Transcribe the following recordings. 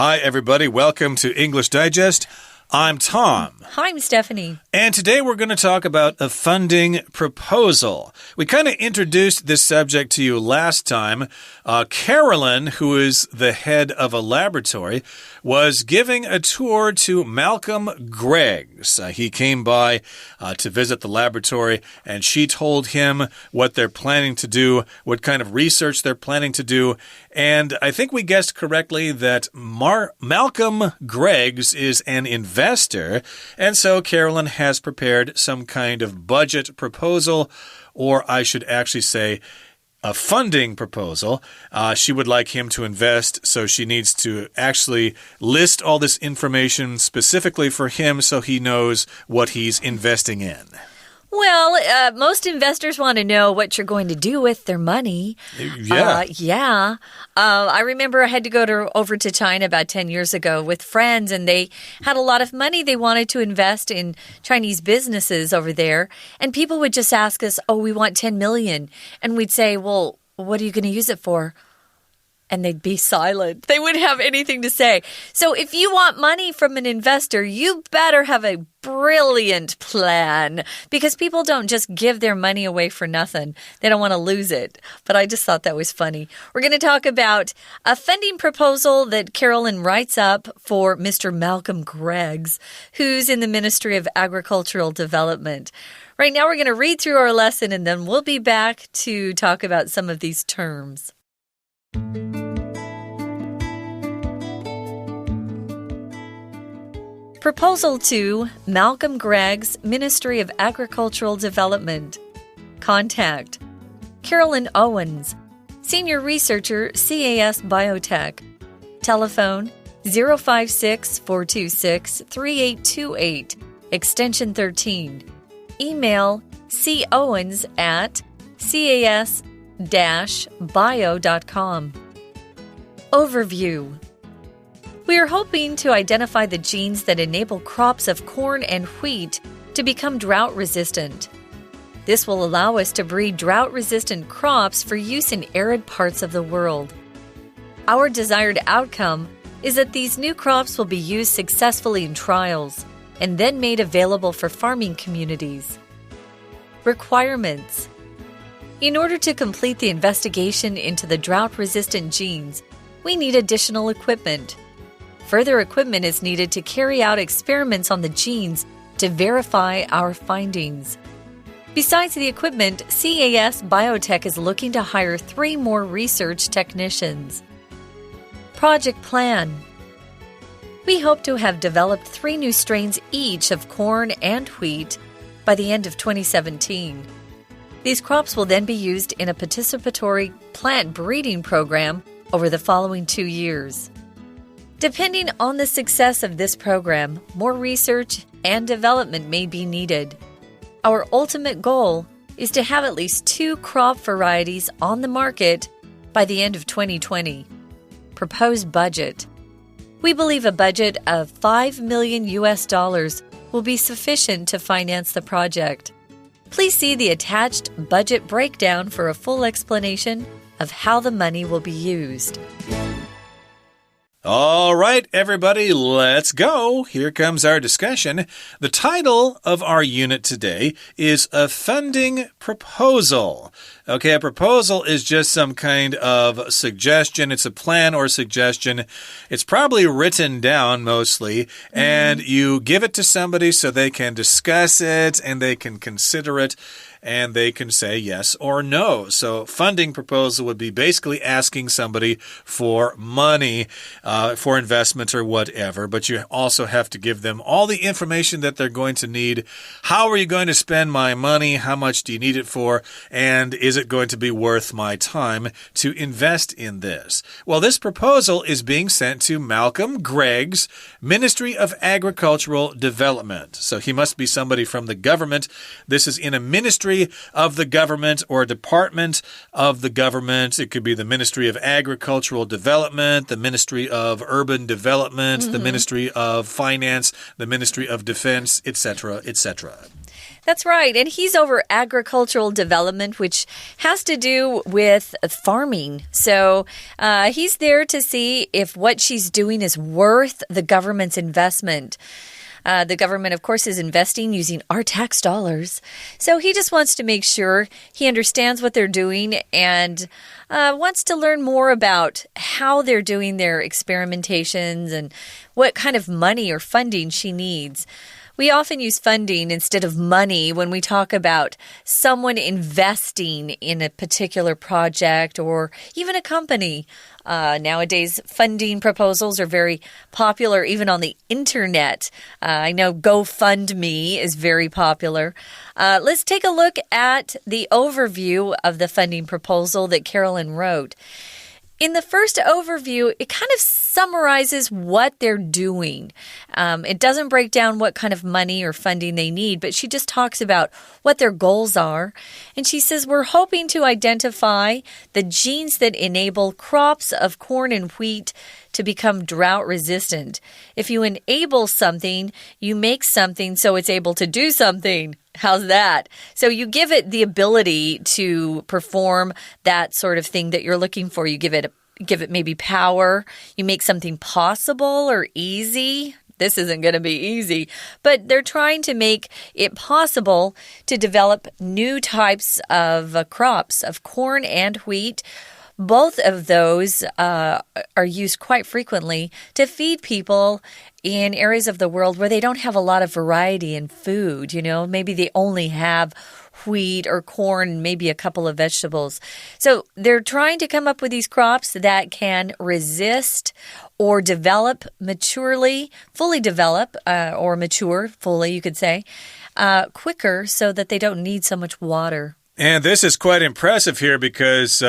Hi, everybody. Welcome to English Digest. I'm Tom. Hi, I'm Stephanie. And today we're going to talk about a funding proposal. We kind of introduced this subject to you last time. Carolyn, who is the head of a laboratory, was giving a tour to Malcolm Greggs. He came by to visit the laboratory, and she told him what they're planning to do, what kind of research they're planning to do. And I think we guessed correctly that Malcolm Greggs is an investor, and so Carolyn has prepared some kind of budget proposal, or I should actually say a funding proposal. She would like him to invest, so she needs to actually list all this information specifically for him so he knows what he's investing in. Well, most investors want to know what you're going to do with their money. Yeah. I remember I had to go over to China about 10 years ago with friends, and they had a lot of money they wanted to invest in Chinese businesses over there. And people would just ask us, oh, we want 10 million. And we'd say, well, what are you going to use it for? And they'd be silent. They wouldn't have anything to say. So if you want money from an investor, you better have a brilliant plan, because people don't just give their money away for nothing. They don't want to lose it. But I just thought that was funny. We're going to talk about a funding proposal that Carolyn writes up for Mr. Malcolm Greggs, who's in the Ministry of Agricultural Development. Right now, we're going to read through our lesson, and then we'll be back to talk about some of these terms. Proposal to Malcolm Greggs, Ministry of Agricultural Development. Contact Carolyn Owens, Senior Researcher, CAS Biotech. Telephone 056-426-3828, extension 13. Email cowens@cas-bio.com. Overview. We are hoping to identify the genes that enable crops of corn and wheat to become drought-resistant. This will allow us to breed drought-resistant crops for use in arid parts of the world. Our desired outcome is that these new crops will be used successfully in trials and then made available for farming communities. Requirements. In order to complete the investigation into the drought-resistant genes, we need additional equipment. Further equipment is needed to carry out experiments on the genes to verify our findings. Besides the equipment, CAS Biotech is looking to hire 3 more research technicians. Project plan. We hope to have developed 3 new strains each of corn and wheat by the end of 2017. These crops will then be used in a participatory plant breeding program over the following 2 years. Depending on the success of this program, more research and development may be needed. Our ultimate goal is to have at least 2 crop varieties on the market by the end of 2020. Proposed budget. We believe a budget of $5 million will be sufficient to finance the project. Please see the attached budget breakdown for a full explanation of how the money will be used. All right, everybody, let's go. Here comes our discussion. The title of our unit today is a funding proposal. Okay, a proposal is just some kind of suggestion. It's a plan or suggestion. It's probably written down mostly, and you give it to somebody so they can discuss it and they can consider it. And they can say yes or no. So funding proposal would be basically asking somebody for money, for investment or whatever. But you also have to give them all the information that they're going to need. How are you going to spend my money? How much do you need it for? And is it going to be worth my time to invest in this? Well, this proposal is being sent to Malcolm Greggs, Ministry of Agricultural Development. So he must be somebody from the government. This is in a ministry of the government or a department of the government. It could be the Ministry of Agricultural Development, the Ministry of Urban Development, the Ministry of Finance, the Ministry of Defense, etc., etc. That's right. And he's over agricultural development, which has to do with farming. So he's there to see if what she's doing is worth the government's investment. The government, of course, is investing using our tax dollars. So he just wants to make sure he understands what they're doing and wants to learn more about how they're doing their experimentations and what kind of money or funding she needs. We often use funding instead of money when we talk about someone investing in a particular project or even a company. Nowadays, funding proposals are very popular even on the internet. I know GoFundMe is very popular. Let's take a look at the overview of the funding proposal that Carolyn wrote. In the first overview, it kind of summarizes what they're doing. It doesn't break down what kind of money or funding they need, but she just talks about what their goals are. And she says, we're hoping to identify the genes that enable crops of corn and wheat to become drought resistant. If you enable something, you make something so it's able to do something. How's that? So you give it the ability to perform that sort of thing that you're looking for. You give it maybe power. You make something possible or easy. This isn't going to be easy, but they're trying to make it possible to develop new types of crops of corn and wheat. Both of those are used quite frequently to feed people in areas of the world where they don't have a lot of variety in food. You know, maybe they only have wheat or corn, maybe a couple of vegetables. So they're trying to come up with these crops that can resist or develop maturely, fully develop or mature fully, you could say, quicker so that they don't need so much water. And this is quite impressive here because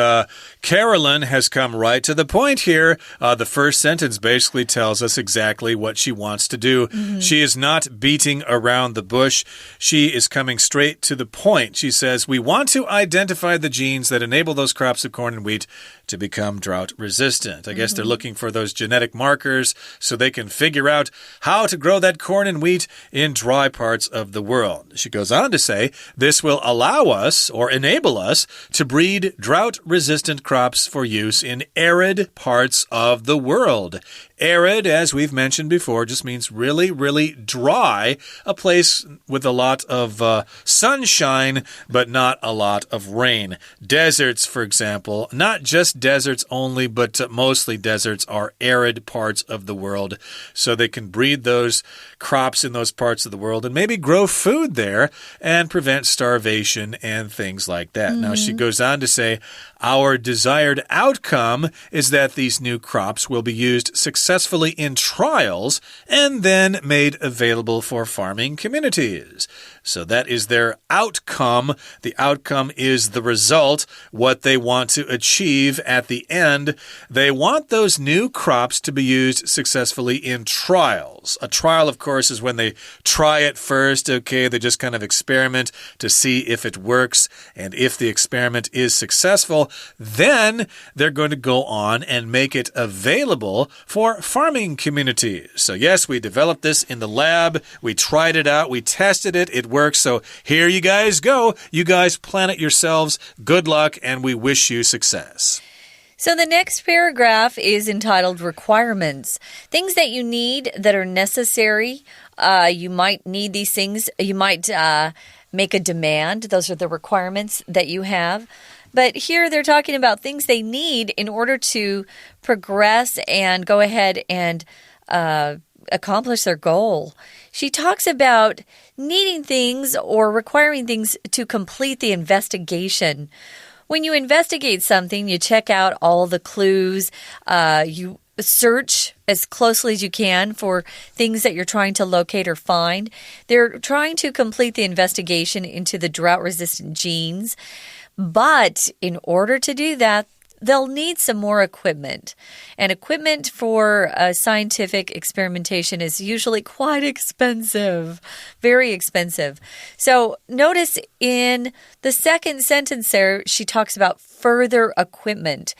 Carolyn has come right to the point here. The first sentence basically tells us exactly what she wants to do. She is not beating around the bush. She is coming straight to the point. She says, we want to identify the genes that enable those crops of corn and wheat to become drought resistant. I guess they're looking for those genetic markers so they can figure out how to grow that corn and wheat in dry parts of the world. She goes on to say, this will allow us or enable us to breed drought-resistant crops for use in arid parts of the world. Arid, as we've mentioned before, just means really, really dry, a place with a lot of sunshine, but not a lot of rain. Deserts, for example, not just deserts only, but mostly deserts are arid parts of the world. So they can breed those crops in those parts of the world and maybe grow food there and prevent starvation and things like that. Now, she goes on to say, our desired outcome is that these new crops will be used successfully in trials and then made available for farming communities. So that is their outcome. The outcome is the result, what they want to achieve at the end. They want those new crops to be used successfully in trials. A trial, of course, is when they try it first. Okay, they just kind of experiment to see if it works. And if the experiment is successful, then they're going to go on and make it available for farming communities. So yes, we developed this in the lab. We tried it out. We tested it. It works. So here you guys go. You guys plan it yourselves. Good luck, and we wish you success. So the next paragraph is entitled Requirements. Things that you need that are necessary. You might need these things. You might make a demand. Those are the requirements that you have. But here they're talking about things they need in order to progress and go ahead and accomplish their goal. She talks about needing things or requiring things to complete the investigation. When you investigate something, you check out all the clues, you search as closely as you can for things that you're trying to locate or find. They're trying to complete the investigation into the drought-resistant genes. But in order to do that, they'll need some more equipment. And equipment for scientific experimentation is usually quite expensive, very expensive. So notice in the second sentence there, she talks about further equipment.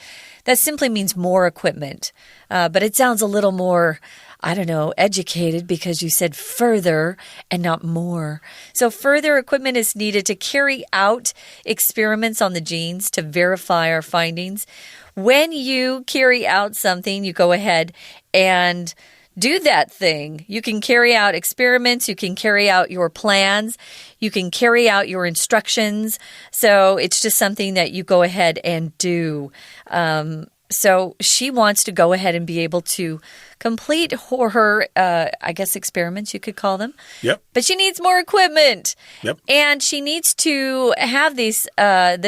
That simply means more equipment, but it sounds a little more I don't know, educated because you said further and not more. So further equipment is needed to carry out experiments on the genes to verify our findings. When you carry out something, you go ahead and do that thing. You can carry out experiments. You can carry out your plans. You can carry out your instructions. So it's just something that you go ahead and do. So she wants to go ahead and be able to complete her I guess, experiments, you could call them. Yep. But she needs more equipment. Yep. And she needs to have this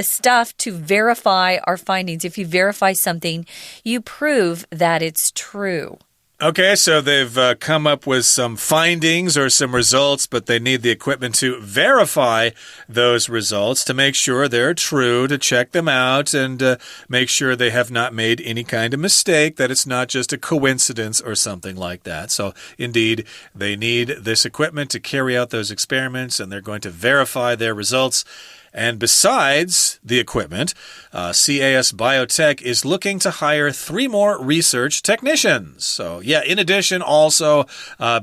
stuff to verify our findings. If you verify something, you prove that it's true. Okay, so they've come up with some findings or some results, but they need the equipment to verify those results to make sure they're true, to check them out, and make sure they have not made any kind of mistake, that it's not just a coincidence or something like that. So, indeed, they need this equipment to carry out those experiments, and they're going to verify their results. And besides the equipment, CAS Biotech is looking to hire 3 more research technicians. So, yeah, in addition, also,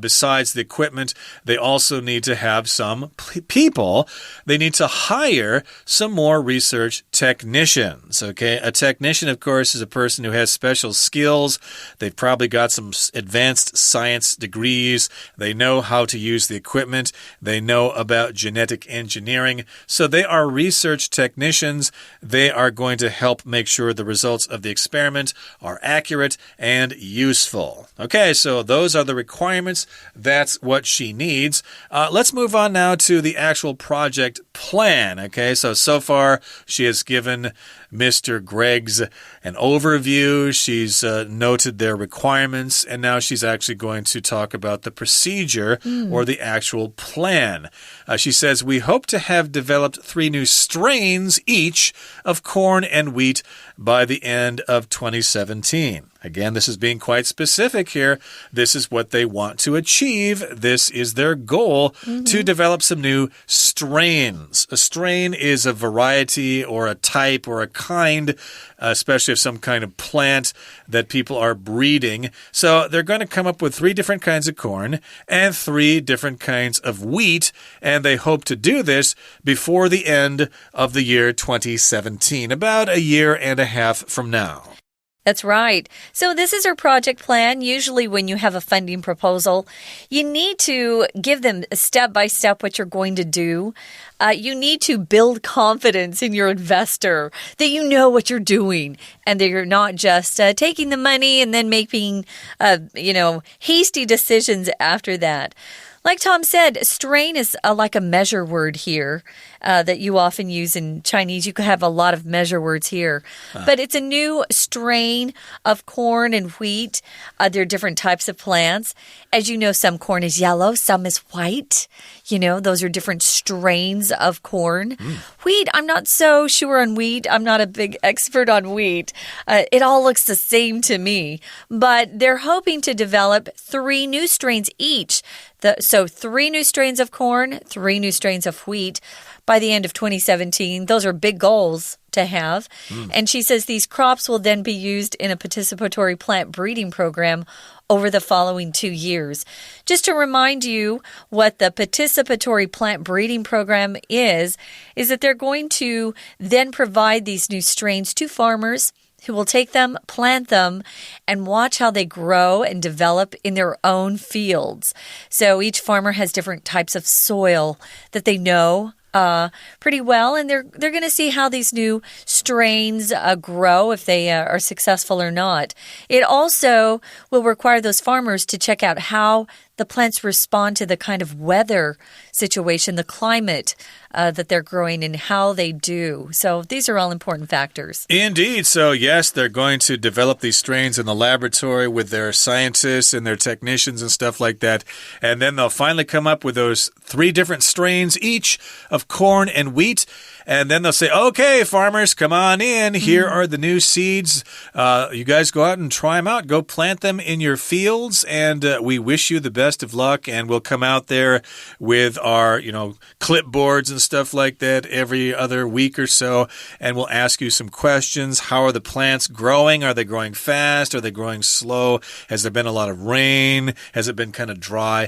besides the equipment, they also need to have some people. They need to hire some more research technicians, okay? A technician, of course, is a person who has special skills. They've probably got some advanced science degrees. They know how to use the equipment. They know about genetic engineering. So they are research technicians. They are going to help make sure the results of the experiment are accurate and useful. Okay, so those are the requirements. That's what she needs. Let's move on now to the actual project plan. Okay, so far she has given Mr. Greggs an overview. She's noted their requirements, and now she's actually going to talk about the procedure or the actual plan. She says, we hope to have developed 3 new strains each of corn and wheat by the end of 2017. Again, this is being quite specific here. This is what they want to achieve. This is their goal, to develop some new strains. A strain is a variety or a type or a kind, especially of some kind of plant that people are breeding. So they're going to come up with 3 different kinds of corn and 3 different kinds of wheat, and they hope to do this before the end of the year 2017, about a year and a half from now. That's right. So this is our project plan. Usually when you have a funding proposal, you need to give them step by step what you're going to do. You need to build confidence in your investor that you know what you're doing and that you're not just taking the money and then making, hasty decisions after that. Like Tom said, strain is like a measure word here that you often use in Chinese. You could have a lot of measure words here. But it's a new strain of corn and wheat. There are different types of plants. As you know, some corn is yellow, some is white. You know, those are different strains of corn. Wheat, I'm not so sure on wheat. I'm not a big expert on wheat. It all looks the same to me. But they're hoping to develop 3 new strains each. So 3 new strains of corn, 3 new strains of wheat by the end of 2017. Those are big goals to have. And she says these crops will then be used in a participatory plant breeding program over the following 2 years. Just to remind you what the participatory plant breeding program is that they're going to then provide these new strains to farmers who will take them, plant them, and watch how they grow and develop in their own fields. So each farmer has different types of soil that they know pretty well, and they're going to see how these new strains grow, if they are successful or not. It also will require those farmers to check out how the plants respond to the kind of weather situation, the climate that they're growing and how they do. So these are all important factors. Indeed. So yes, they're going to develop these strains in the laboratory with their scientists and their technicians and stuff like that. And then they'll finally come up with those 3 different strains each of corn and wheat. And then they'll say, okay, farmers, come on in. Here are the new seeds. You guys go out and try them out. Go plant them in your fields. And we wish you the best best of luck, and we'll come out there with our, clipboards and stuff like that every other week or so, and we'll ask you some questions. How are the plants growing? Are they growing fast? Are they growing slow? Has there been a lot of rain? Has it been kind of dry?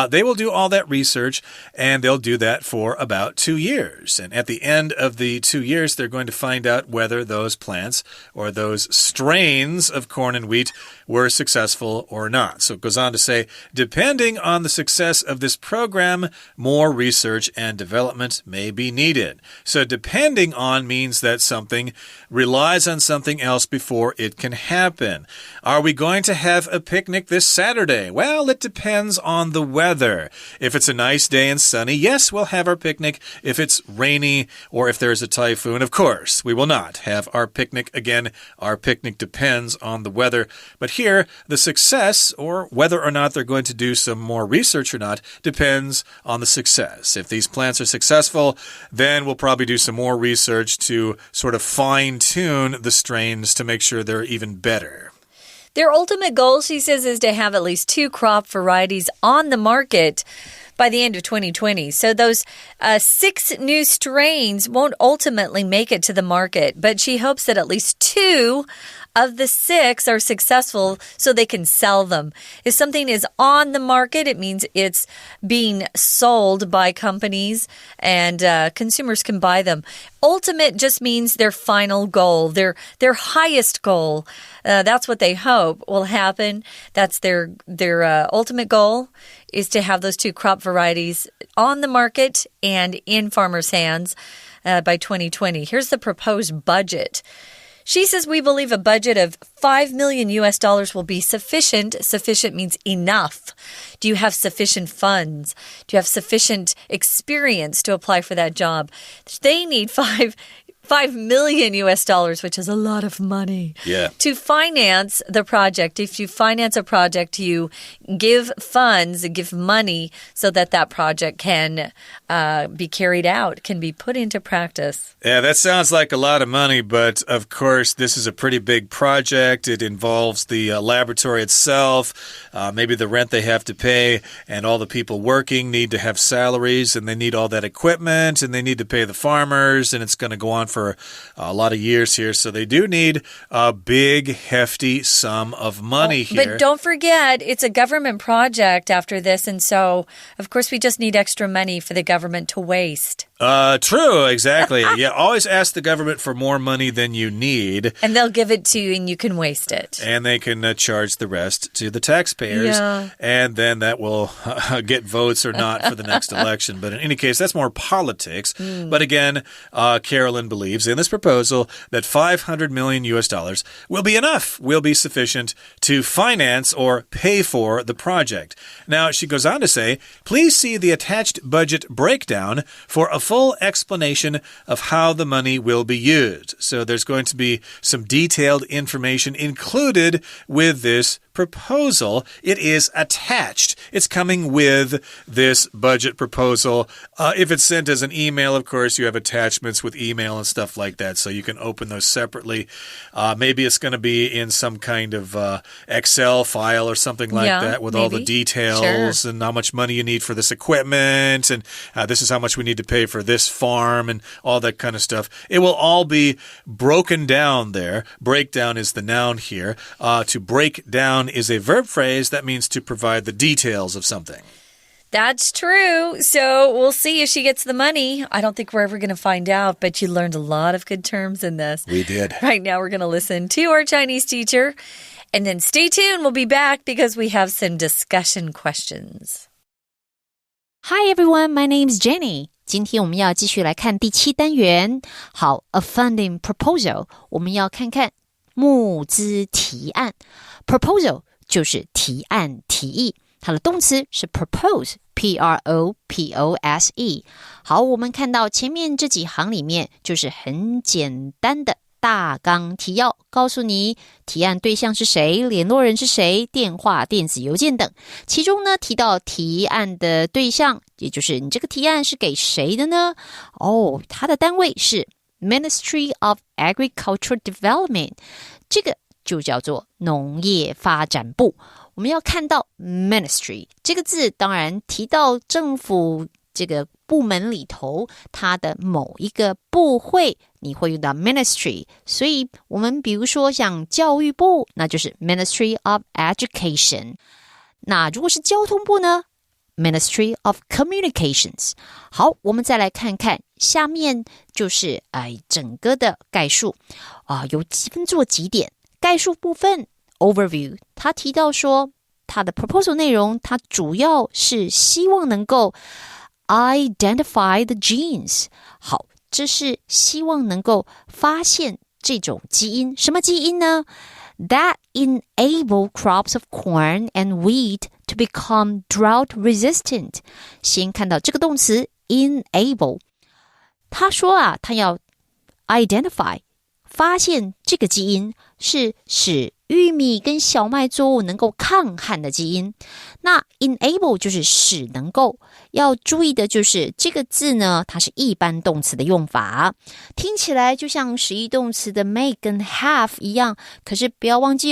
They will do all that research, and they'll do that for about 2 years. And at the end of the 2 years, they're going to find out whether those plants or those strains of corn and wheat were successful or not. So it goes on to say, depending on the success of this program, more research and development may be needed. So depending on means that something relies on something else before it can happen. Are we going to have a picnic this Saturday? Well, it depends on the weather. If it's a nice day and sunny, yes, we'll have our picnic. If it's rainy or if there's a typhoon, of course, we will not have our picnic. Again, our picnic depends on the weather. But here, the success, or whether or not they're going to do some more research or not, depends on the success. If these plants are successful, then we'll probably do some more research to sort of fine-tune the strains to make sure they're even better. Their ultimate goal, she says, is to have at least 2 crop varieties on the market by the end of 2020. So those 6 new strains won't ultimately make it to the market, but she hopes that at least 2 of the 6 are successful so they can sell them. If something is on the market, it means it's being sold by companies and consumers can buy them. Ultimate just means their final goal, their highest goal. That's what they hope will happen. That's their ultimate goal, is to have those 2 crop varieties on the market and in farmers' hands by 2020. Here's the proposed budget. She says, we believe a budget of $5 million will be sufficient. Sufficient means enough. Do you have sufficient funds? Do you have sufficient experience to apply for that job? They need $5 million, which is a lot of money, to finance the project. If you finance a project, you give funds, give money so that project can be carried out, can be put into practice. Yeah, that sounds like a lot of money, but of course, this is a pretty big project. It involves the laboratory itself, maybe the rent they have to pay, and all the people working need to have salaries, and they need all that equipment, and they need to pay the farmers, and it's going to go on for a lot of years here. So they do need a big, hefty sum of money here. But don't forget, it's a government project after this, and so, of course, we just need extra money for the government to waste. True, exactly. Yeah, always ask the government for more money than you need. And they'll give it to you and you can waste it. And they can charge the rest to the taxpayers. Yeah. And then that will get votes or not for the next election. But in any case, that's more politics. But again, Carolyn believes in this proposal that $500 million will be enough, will be sufficient to finance or pay for the project. Now, she goes on to say, please see the attached budget breakdown for a full explanation of how the money will be used. So there's going to be some detailed information included with this proposal. It is attached. It's coming with this budget proposal. If it's sent as an email, of course, you have attachments with email and stuff like that, so you can open those separately. Maybe it's going to be in some kind of Excel file or something like that with all the details and how much money you need for this equipment, and this is how much we need to pay for this farm and all that kind of stuff. It will all be broken down there. Breakdown is the noun here. To break down is a verb phrase that means to provide the details of something. That's true. So we'll see if she gets the money. I don't think we're ever going to find out, but you learned a lot of good terms in this. We did. Right now we're going to listen to our Chinese teacher. And then stay tuned. We'll be back because we have some discussion questions. Hi everyone, my name is Jenny. 今天我们要继续来看第7单元。好 ，a funding proposal， 我们要看看募资提案。Proposal 就是提案、提议，它的动词是 propose，P-R-O-P-O-S-E。好，我们看到前面这几行里面，就是很简单的大纲提要，告诉你提案对象是谁，联络人是谁，电话、电子邮件等。其中呢，提到提案的对象，也就是你这个提案是给谁的呢？它的单位是 Ministry of Agricultural Development， 这个就叫做农业发展部。我们要看到 ministry 这个字，当然提到政府这个部门里头，它的某一个部会，你会用到 ministry， 所以我们比如说像教育部，那就是 Ministry of Education。那如果是交通部呢？ Ministry of Communications。 好，我们再来看看下面就是整个的概述有分作几点。概述部分 Overview， 他提到说他的 proposal 内容，他主要是希望能够 identify the genes。 好，这是希望能够发现这种基因。什么基因呢？ That enable crops of corn and wheat to become drought resistant。 先看到这个动词 enable， 他说他要 identify 发现这个基因是使玉米跟小麦作物能够抗旱的基因。那 enable 就是使能够，要注意的就是这个字呢，它是一般动词的用法，听起来就像实义动词的 make 跟 have 一样，可是不要忘记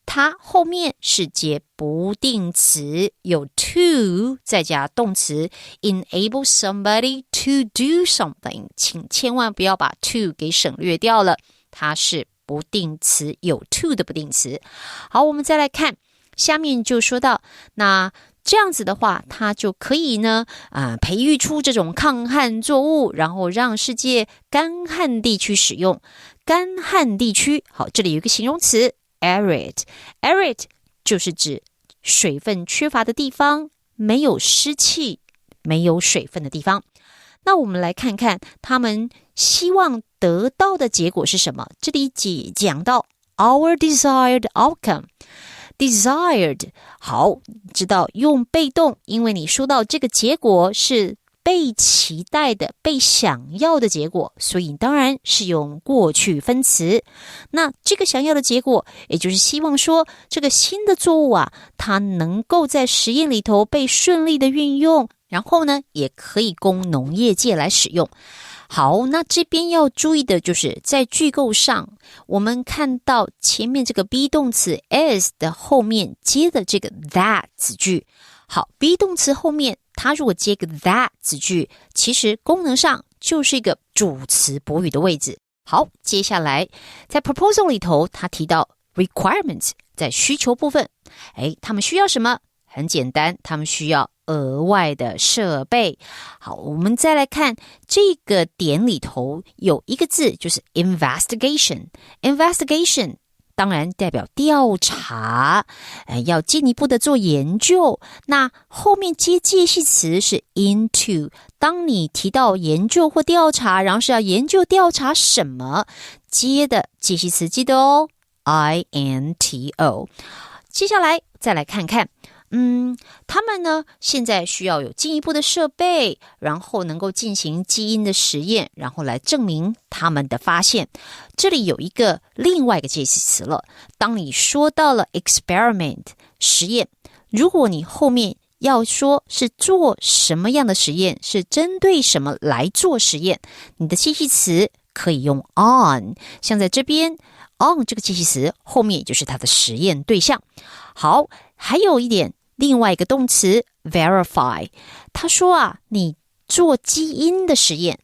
它后面是接不定词，有 to 再加动词 enable somebody to do something， 请千万不要把 to 给省略掉了，它是不定词，有 to 的不定词。好，我们再来看下面就说到，那这样子的话，它就可以呢培育出这种抗旱作物，然后让世界干旱地区使用。干旱地区，好，这里有一个形容词 arid， arid 就是指水分缺乏的地方，没有湿气，没有水分的地方。那我们来看看他们希望得到的结果是什么。这里讲到 our desired outcome。 desired 好，知道用被动，因为你说到这个结果是被期待的，被想要的结果，所以当然是用过去分词。那这个想要的结果，也就是希望说这个新的作物它能够在实验里头被顺利的运用，然后呢也可以供农业界来使用。好，那这边要注意的就是在句构上，我们看到前面这个 be 动词 is 的后面接的这个 that 子句。好， be 动词后面它如果接个 that 子句，其实功能上就是一个主词补语的位置。好，接下来在 proposal 里头，它提到 requirements， 在需求部分，他们需要什么？很简单，他们需要额外的设备。好，我们再来看这个点里头有一个字，就是 investigation。 investigation 当然代表调查，要进一步的做研究。那后面接介系词是 into， 当你提到研究或调查，然后是要研究调查什么，接的介系词记得into。 接下来再来看看他们呢现在需要有进一步的设备，然后能够进行基因的实验，然后来证明他们的发现。这里有一个另外一个介系词了，当你说到了 experiment 实验，如果你后面要说是做什么样的实验，是针对什么来做实验，你的介系词可以用 on， 像在这边 on 这个介系词后面也就是它的实验对象。好，还有一点，另外一个动词 verify， 他说你做基因的实验，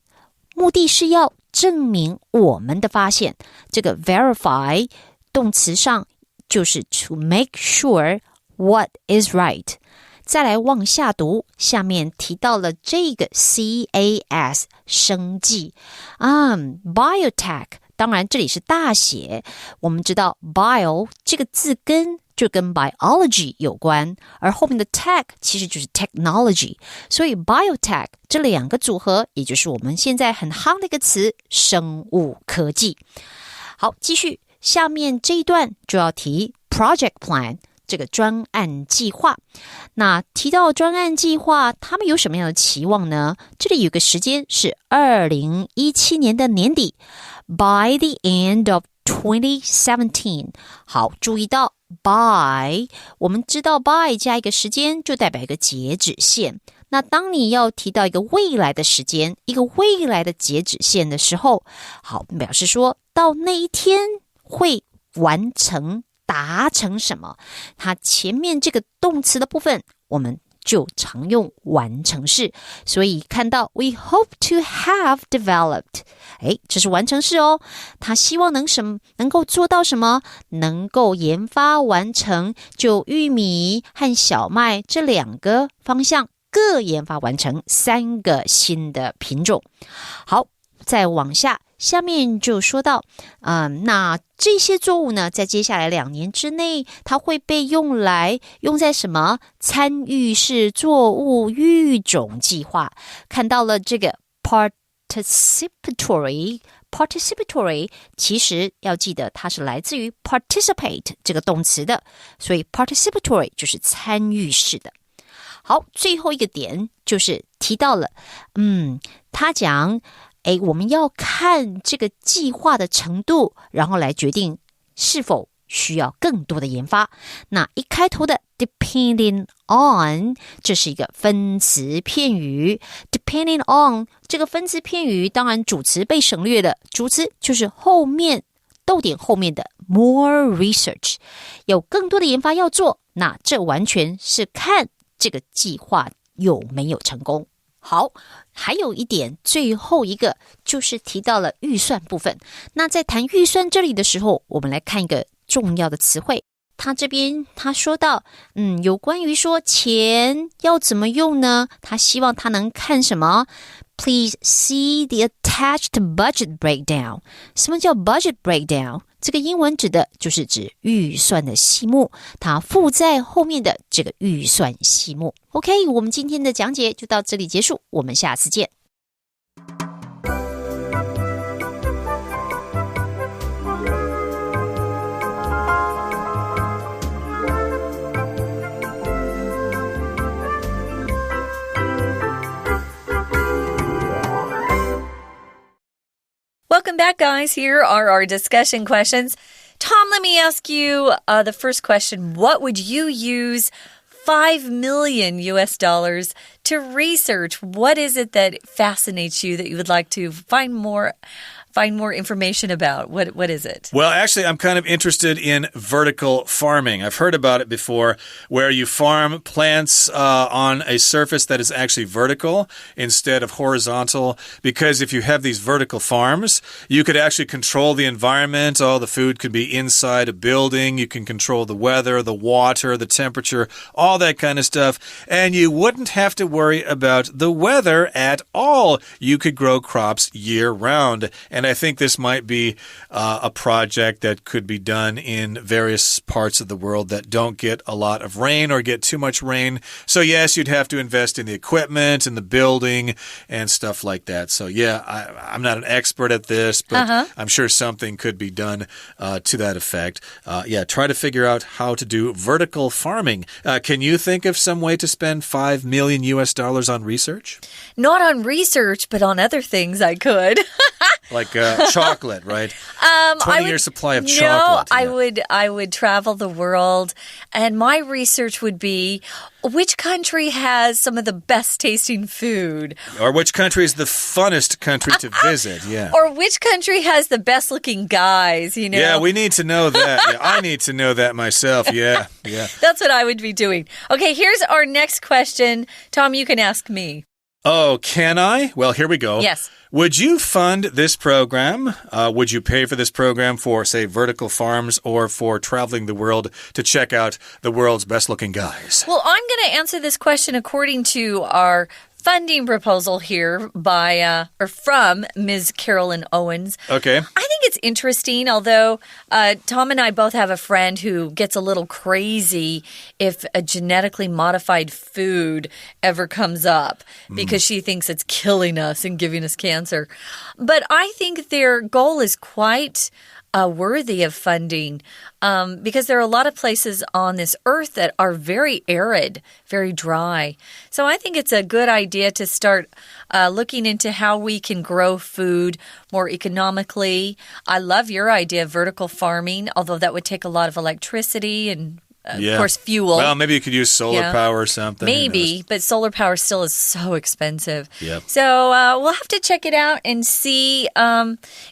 目的是要证明我们的发现。这个 verify 动词上就是 to make sure what is right。 再来往下读，下面提到了这个 CAS 生技biotech， 当然这里是大写，我们知道 bio 这个字根就跟 biology 有关，而后面的 tech 其实就是 technology， 所以 biotech 这两个组合，也就是我们现在很夯的一个词，生物科技。好，继续，下面这一段就要提 project plan 这个专案计划。那提到专案计划，他们有什么样的期望呢？这里有个时间是2017年的年底， by the end of 2017。 好，注意到by， 我们知道 by 加一个时间就代表一个截止线。那当你要提到一个未来的时间，一个未来的截止线的时候，好，表示说到那一天会完成达成什么，它前面这个动词的部分我们就常用完成式，所以看到 we hope to have developed， 这是完成式哦，他希望能够做到什么，能够研发完成，就玉米和小麦这2个方向各研发完成3个新的品种。好，再往下面就说到那这些作物呢，在接下来2年之内，它会被用在什么？参与式作物育种计划。看到了这个 participatory， 其实要记得它是来自于 participate 这个动词的，所以 participatory 就是参与式的。好，最后一个点就是提到了他讲我们要看这个计划的程度，然后来决定是否需要更多的研发。那一开头的 depending on， 这是一个分词片语。depending on 这个分词片语，当然主词被省略了，主词就是后面逗点后面的 more research， 有更多的研发要做。那这完全是看这个计划有没有成功。好，还有一点，最后一个就是提到了预算部分。那在谈预算这里的时候，我们来看一个重要的词汇。他这边他说到有关于说钱要怎么用呢，他希望他能看什么。Please see the attached budget breakdown。 什么叫 budget breakdown？ 这个英文指的就是指预算的细目，它附在后面的这个预算细目。 OK， 我们今天的讲解就到这里结束，我们下次见。Welcome back, guys. Here are our discussion questions. Tom, let me ask you the first question. What would you use $5 million to research? What is it that fascinates you that you would like to find more information about? What is it? Well, actually, I'm kind of interested in vertical farming. I've heard about it before, where you farm plants on a surface that is actually vertical instead of horizontal, because if you have these vertical farms, you could actually control the environment. All the food could be inside a building. You can control the weather, the water, the temperature, all that kind of stuff, and you wouldn't have to worry about the weather at all. You could grow crops year-round, and I think this might be a project that could be done in various parts of the world that don't get a lot of rain or get too much rain. So yes, you'd have to invest in the equipment and the building and stuff like that. So yeah, I'm not an expert at this, but I'm sure something could be done to that effect. Try to figure out how to do vertical farming. Can you think of some way to spend $5 million on research? Not on research, but on other things I could. Like chocolate, right? 20-year supply of chocolate. No, I would travel the world, and my research would be which country has some of the best tasting food. Or which country is the funnest country to visit, yeah. Or which country has the best looking guys, you know? Yeah, we need to know that. Yeah, I need to know that myself, yeah. That's what I would be doing. Okay, here's our next question. Tom, you can ask me. Oh, can I? Well, here we go. Yes. Would you fund this program? Would you pay for this program for, say, vertical farms or for traveling the world to check out the world's best-looking guys? Well, I'm going to answer this question according to our funding proposal here from Ms. Carolyn Owens. Okay. I think it's interesting, although Tom and I both have a friend who gets a little crazy if a genetically modified food ever comes up because she thinks it's killing us and giving us cancer. But I think their goal is quite worthy of funding because there are a lot of places on this earth that are very arid, very dry. So I think it's a good idea to start looking into how we can grow food more economically. I love your idea of vertical farming, although that would take a lot of electricity and of course, fuel. Well, maybe you could use solar power or something. Maybe, but solar power still is so expensive. Yep. So we'll have to check it out and see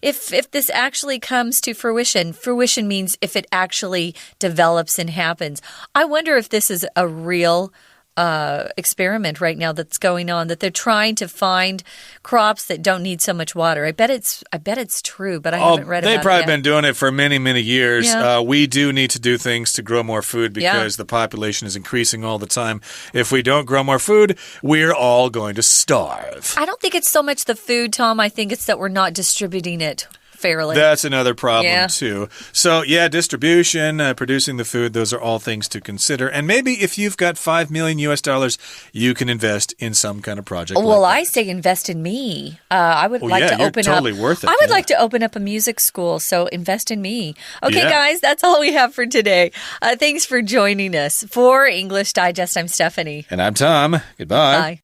if this actually comes to fruition. Fruition means if it actually develops and happens. I wonder if this is a real experiment right now that's going on, that they're trying to find crops that don't need so much water. I bet it's true, but I haven't read about it yet. They've probably been doing it for many, many years. Yeah. We do need to do things to grow more food because the population is increasing all the time. If we don't grow more food, we're all going to starve. I don't think it's so much the food, Tom. I think it's that we're not distributing it fairly. That's another problem, too. So, distribution, producing the food, those are all things to consider. And maybe if you've got $5 million, you can invest in some kind of project. Well, I say invest in me. I would like to open totally worth it. I would like to open up a music school, so invest in me. Okay, guys, that's all we have for today. Thanks for joining us. For English Digest, I'm Stephanie. And I'm Tom. Goodbye. Bye.